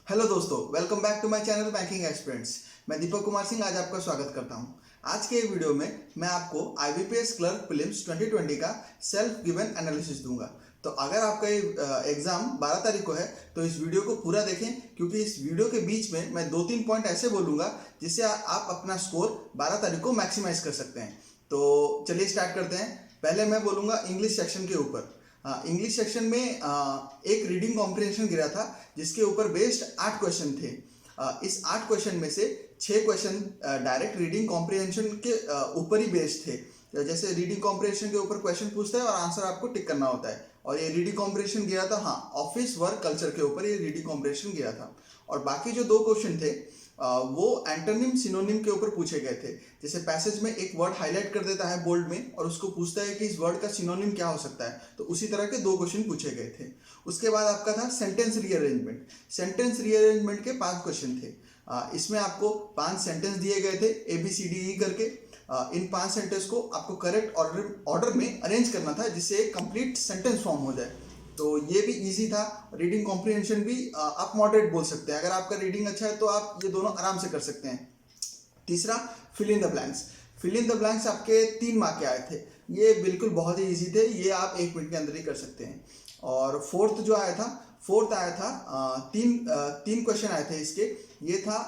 Hello दोस्तों, welcome back to my channel banking experts. मैं दीपक कुमार सिंह आज आपका स्वागत करता हूं। आज के वीडियो में मैं आपको आईबीपीएस क्लर्क प्रीलिम्स 2020 का सेल्फ गिवन एनालिसिस दूंगा। तो अगर आपका ये एग्जाम 12 तारीख को है तो इस वीडियो को पूरा देखें, क्योंकि इस वीडियो के बीच में मैं 2-3 पॉइंट ऐसे बोलूंगा जिससे आप अपना स्कोर 12 तारीख को मैक्सिमाइज कर सकते हैं। तो चलिए स्टार्ट करते हैं। पहले मैं बोलूंगा इंग्लिश सेक्शन के ऊपर। इंग्लिश सेक्शन में एक रीडिंग कॉम्प्रिहेंशन गिरा था जिसके ऊपर बेस्ड 8 क्वेश्चन थे। इस 8 क्वेश्चन में से 6 क्वेश्चन डायरेक्ट रीडिंग कॉम्प्रिहेंशन के ऊपर ही बेस्ड थे। जैसे रीडिंग कॉम्प्रिहेंशन के ऊपर क्वेश्चन पूछता है और आंसर आपको टिक करना होता है। और ये रीडिंग कॉम्प्रिहेंशन गिरा था, हाँ, ऑफिस वर्क कल्चर के ऊपर ये रीडिंग कॉम्प्रिहेंशन गिरा था। और बाकी जो 2 क्वेश्चन थे वो एंटोनिम सिनोनिम के ऊपर पूछे गए थे। जैसे पैसेज में एक वर्ड हाईलाइट कर देता है बोल्ड में और उसको पूछता है कि इस वर्ड का सिनोनिम क्या हो सकता है, तो उसी तरह के 2 क्वेश्चन पूछे गए थे। उसके बाद आपका था सेंटेंस रीअरेंजमेंट। सेंटेंस रीअरेंजमेंट के 5 क्वेश्चन थे। इसमें आपको 5 सेंटेंस दिए गए थे ABCDE करके। इन 5 सेंटेंस को आपको करेक्ट ऑर्डर में अरेंज करना था जिससे एक कंप्लीट सेंटेंस फॉर्म हो जाए। तो ये भी इजी था। रीडिंग कॉम्प्रिहेंशन भी आप मॉडरेट बोल सकते हैं। अगर आपका रीडिंग अच्छा है तो आप ये दोनों आराम से कर सकते हैं। तीसरा, fill in the blanks. Fill in the blanks आपके 3 मार्क के आए थे। ये बिल्कुल बहुत ही इजी थे, ये आप 1 मिनट के अंदर ही कर सकते हैं। और फोर्थ जो आया था, तीन क्वेश्चन आए थे इसके। ये था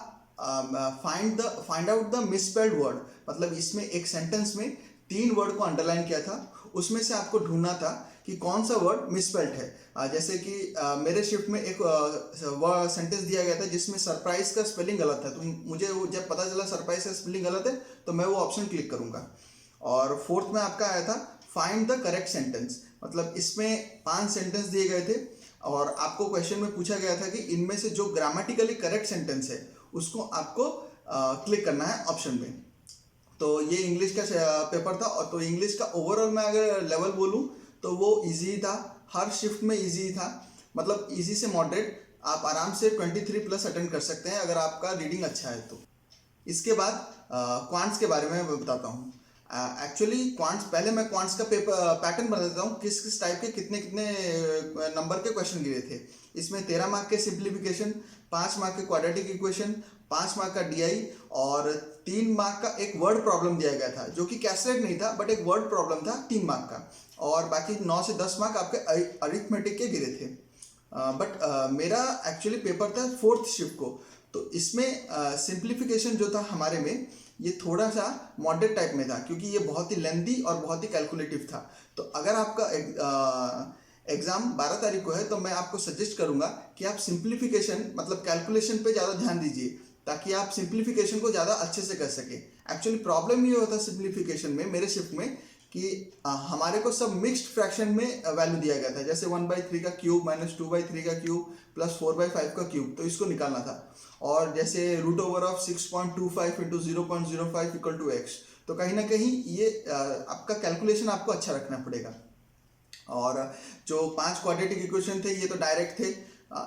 find out the misspelled word. मतलब इसमें एक सेंटेंस में 3 वर्ड को अंडरलाइन किया था, उसमें से आपको ढूंढना था कि कौन सा वर्ड मिसस्पेल्ड है। जैसे कि मेरे शिफ्ट में एक सेंटेंस दिया गया था जिसमें सरप्राइज का स्पेलिंग गलत था, तो मुझे जब पता चला सरप्राइज का स्पेलिंग गलत है तो मैं वो ऑप्शन क्लिक करूंगा। और फोर्थ में आपका आया था फाइंड द करेक्ट सेंटेंस। मतलब इसमें 5 सेंटेंस दिए गए थे और आपको क्वेश्चन में पूछा गया था कि इनमें से जो ग्रामेटिकली करेक्ट सेंटेंस है उसको आपको क्लिक करना है ऑप्शन में। तो ये इंग्लिश का पेपर था। और तो इंग्लिश का ओवरऑल मैं अगर लेवल बोलूँ तो वो इजी था, हर शिफ्ट में इजी था। मतलब इजी से मॉडरेट आप आराम से 23 प्लस अटेंड कर सकते हैं अगर आपका रीडिंग अच्छा है तो। इसके बाद क्वांट्स के बारे में मैं बताता हूँ। एक्चुअली क्वांट्स, पहले मैं क्वांट्स का पेपर पैटर्न बता देता हूँ, किस किस टाइप के कितने कितने नंबर के क्वेश्चन गिरे थे। इसमें 13 मार्क के सिंप्लीफिकेशन, 5 मार्क के क्वाड्रेटिक इक्वेशन, 5 मार्क का DI और 3 मार्क का एक वर्ड प्रॉब्लम दिया गया था जो कि कैसलेट नहीं था बट एक वर्ड प्रॉब्लम था 3 मार्क का। और बाकी 9 से 10 मार्क आपके अरिथमेटिक के गिरे थे। बट मेरा एक्चुअली पेपर था 4th शिफ्ट को, तो इसमें सिंप्लीफिकेशन जो था हमारे में ये थोड़ा सा मॉडरेट टाइप में था, क्योंकि ये बहुत ही लेंथी और बहुत ही कैलकुलेटिव था। तो अगर आपका एग्जाम 12 तारीख को है तो मैं आपको सजेस्ट करूंगा कि आप सिंप्लीफिकेशन मतलब कैलकुलेशन पे ज़्यादा ध्यान दीजिए, ताकि आप सिंप्लीफिकेशन को ज़्यादा अच्छे से कर सकें। एक्चुअली प्रॉब्लम ये होता है सिंप्लीफिकेशन में मेरे शिफ्ट में कि हमारे को सब मिक्स्ड फ्रैक्शन में वैल्यू दिया गया था। जैसे 1/3 का क्यूब माइनस 2/3 का क्यूब प्लस 4/5 का क्यूब, तो इसको निकालना था। और जैसे √ऑफ 6.25 इंटू 0.05 इक्वल टू x, तो कहीं ना कहीं ये आपका कैलकुलेशन आपको अच्छा रखना पड़ेगा। और जो 5 क्वाड्रेटिक इक्वेशन थे ये तो डायरेक्ट थे,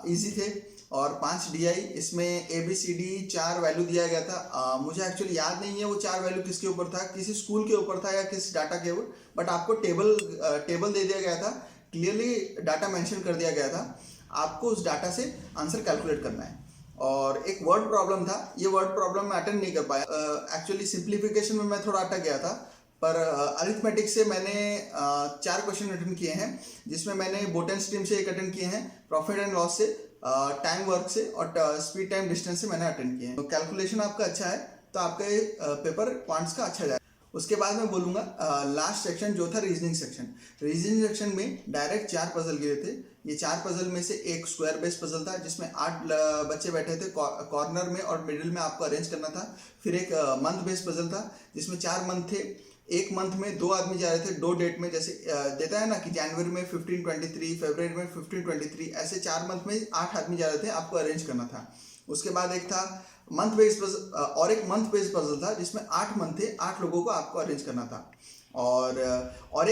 इजी थे। और 5 DI, इसमें ABCD 4 वैल्यू दिया गया था। मुझे एक्चुअली याद नहीं है वो 4 वैल्यू किसके ऊपर था, किसी स्कूल के ऊपर था या किस डाटा के ऊपर, बट आपको टेबल दे दिया गया था, क्लियरली डाटा मेंशन कर दिया गया था। आपको उस डाटा से आंसर कैलकुलेट करना है। और एक वर्ड प्रॉब्लम था, ये वर्ड प्रॉब्लम मैं अटेंड नहीं कर पाया। एक्चुअली सिंप्लीफिकेशन में मैं थोड़ा अटक गया था, पर अरिथमेटिक से मैंने 4 क्वेश्चन अटेंड किए हैं, जिसमें मैंने बोटन स्ट्रीम से 1 अटेंड किए हैं, प्रॉफिट एंड लॉस से, टाइम वर्क से और स्पीड टाइम डिस्टेंस से मैंने अटेंड किए हैं। तो कैलकुलेशन आपका अच्छा है तो आपका पेपर क्वांट्स का अच्छा जाए। उसके बाद मैं बोलूँगा लास्ट सेक्शन जो था रीजनिंग सेक्शन। रीजनिंग सेक्शन में डायरेक्ट 4 पजल गिरे थे। ये 4 पजल में से एक स्क्वायर बेस पजल था जिसमें 8 बच्चे बैठे थे, कॉर्नर में और मिडिल में आपको अरेंज करना था। फिर एक मंथ बेस पजल था जिसमें 4 मंथ थे। एक मंथ में 2 आदमी जा रहे थे 2 डेट में, जैसे देता है ना कि जनवरी में 1523, फरवरी में 1523, ऐसे 4 मंथ में 8 आदमी जा रहे थे, आपको अरेंज करना था। उसके बाद एक था मंथ बेस पजल और एक मंथ बेस पजल था जिसमें 8 मंथ थे, 8 लोगों को आपको अरेंज करना था। और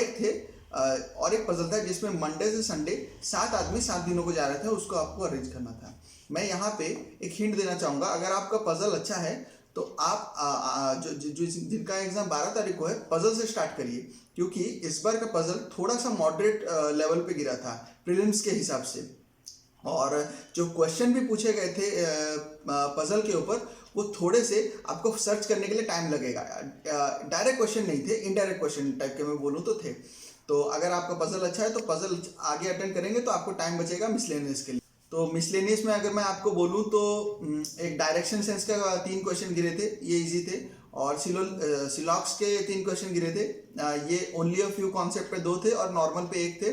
एक पजल था जिसमें मंडे से संडे 7 आदमी 7 दिनों को जा रहे थे, उसको आपको अरेंज करना था। मैं यहाँ पे एक हिंट देना चाहूँगा, अगर आपका पजल अच्छा है तो आप जिनका एग्जाम 12 तारीख को है पजल से स्टार्ट करिए, क्योंकि इस बार का पजल थोड़ा सा मॉडरेट लेवल पे गिरा था प्रीलिम्स के हिसाब से। और जो क्वेश्चन भी पूछे गए थे पजल के ऊपर, वो थोड़े से आपको सर्च करने के लिए टाइम लगेगा। डायरेक्ट क्वेश्चन नहीं थे, इनडायरेक्ट क्वेश्चन टाइप के मैं बोलूँ तो थे। तो अगर आपका पजल अच्छा है तो पजल आगे अटेंड करेंगे तो आपको टाइम बचेगा मिसलेनियस के लिए। तो मिसलेनियस में अगर मैं आपको बोलूँ तो एक डायरेक्शन सेंस का 3 क्वेश्चन गिरे थे, ये इजी थे। और सिलॉक्स के 3 क्वेश्चन गिरे थे, ये ओनली अ फ्यू कॉन्सेप्ट पे 2 थे और नॉर्मल पे 1 थे।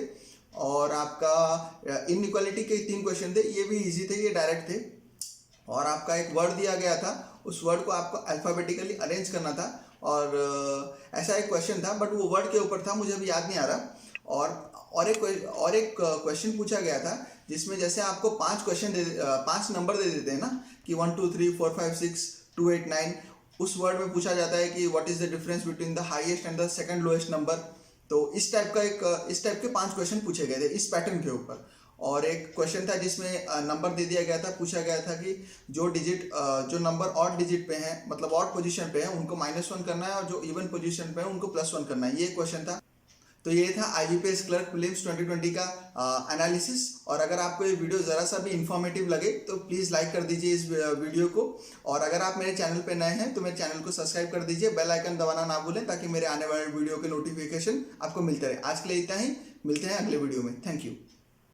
और आपका इनइक्वालिटी के 3 क्वेश्चन थे, ये भी इजी थे, ये डायरेक्ट थे। और आपका एक वर्ड दिया गया था, उस वर्ड को आपको अल्फाबेटिकली अरेंज करना था। और ऐसा एक क्वेश्चन था, बट वो वर्ड के ऊपर था, मुझे अभी याद नहीं आ रहा। और एक क्वेश्चन पूछा गया था जिसमें जैसे आपको 5 नंबर दे देते हैं ना, कि 1 2 3 4 5 6 2 8 9, उस वर्ड में पूछा जाता है कि what is the difference between the highest and the second lowest number. तो इस टाइप के 5 क्वेश्चन पूछे गए थे इस पैटर्न के ऊपर। और एक क्वेश्चन था जिसमें नंबर दे दिया गया था, पूछा गया था कि जो नंबर ऑड डिजिट पे हैं, मतलब ऑड पोजीशन पे हैं, उनको -1 करना है, और जो इवन पोजीशन पे हैं उनको +1 करना है, ये क्वेश्चन था। तो ये था IBPS क्लर्क प्रीलिम्स 2020 का एनालिसिस। और अगर आपको ये वीडियो ज़रा सा भी इंफॉर्मेटिव लगे तो प्लीज़ लाइक कर दीजिए इस वीडियो को। और अगर आप मेरे चैनल पे नए हैं तो मेरे चैनल को सब्सक्राइब कर दीजिए, बेल आइकन दबाना ना भूलें, ताकि मेरे आने वाले वीडियो के नोटिफिकेशन आपको मिलते रहे। आज के लिए इतना ही, मिलते हैं अगले वीडियो में। Thank you.